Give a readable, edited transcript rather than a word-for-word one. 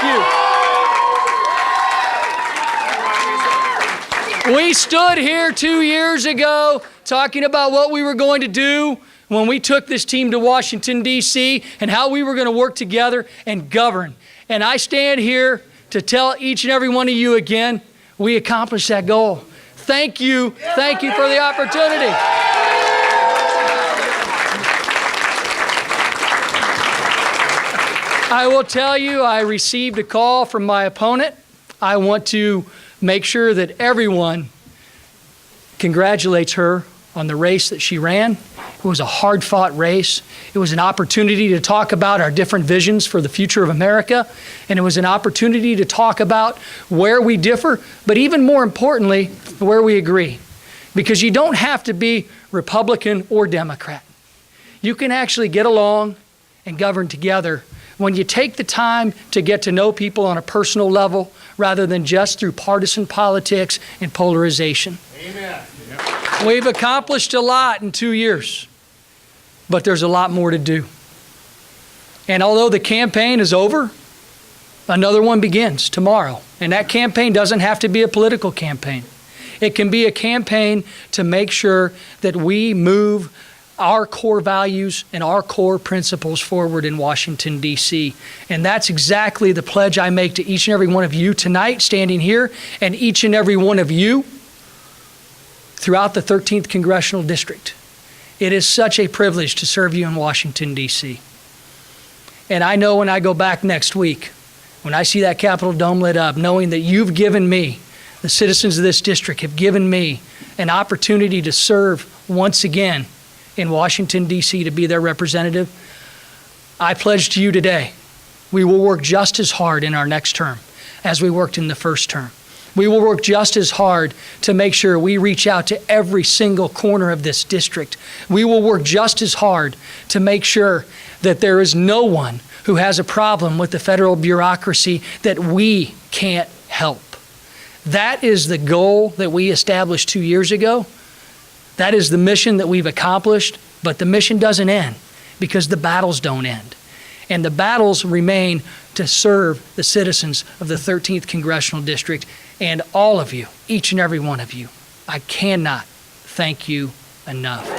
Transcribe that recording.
Thank you. We stood here 2 years ago talking about what we were going to do when we took this team to Washington, D.C., and how we were going to work together and govern. And I stand here to tell each and every one of you again, we accomplished that goal. Thank you. Thank you for the opportunity. I will tell you, I received a call from my opponent. I want to make sure that everyone congratulates her on the race that she ran. It was a hard-fought race. It was an opportunity to talk about our different visions for the future of America, and it was an opportunity to talk about where we differ, but even more importantly, where we agree. Because you don't have to be Republican or Democrat. You can actually get along and govern together when you take the time to get to know people on a personal level rather than just through partisan politics and polarization. Amen. We've accomplished a lot in 2 years, but there's a lot more to do. And although the campaign is over, another one begins tomorrow. And that campaign doesn't have to be a political campaign. It can be a campaign to make sure that we move our core values and our core principles forward in Washington, D.C. And that's exactly the pledge I make to each and every one of you tonight, standing here, and each and every one of you throughout the 13th Congressional District. It is such a privilege to serve you in Washington, D.C. And I know when I go back next week, when I see that Capitol dome lit up, knowing that you've given me, the citizens of this district have given me an opportunity to serve once again in Washington, D.C., to be their representative, I pledge to you today, we will work just as hard in our next term as we worked in the first term. We will work just as hard to make sure we reach out to every single corner of this district. We will work just as hard to make sure that there is no one who has a problem with the federal bureaucracy that we can't help. That is the goal that we established 2 years ago. That is the mission that we've accomplished, but the mission doesn't end because the battles don't end. And the battles remain to serve the citizens of the 13th Congressional District and all of you, each and every one of you. I cannot thank you enough.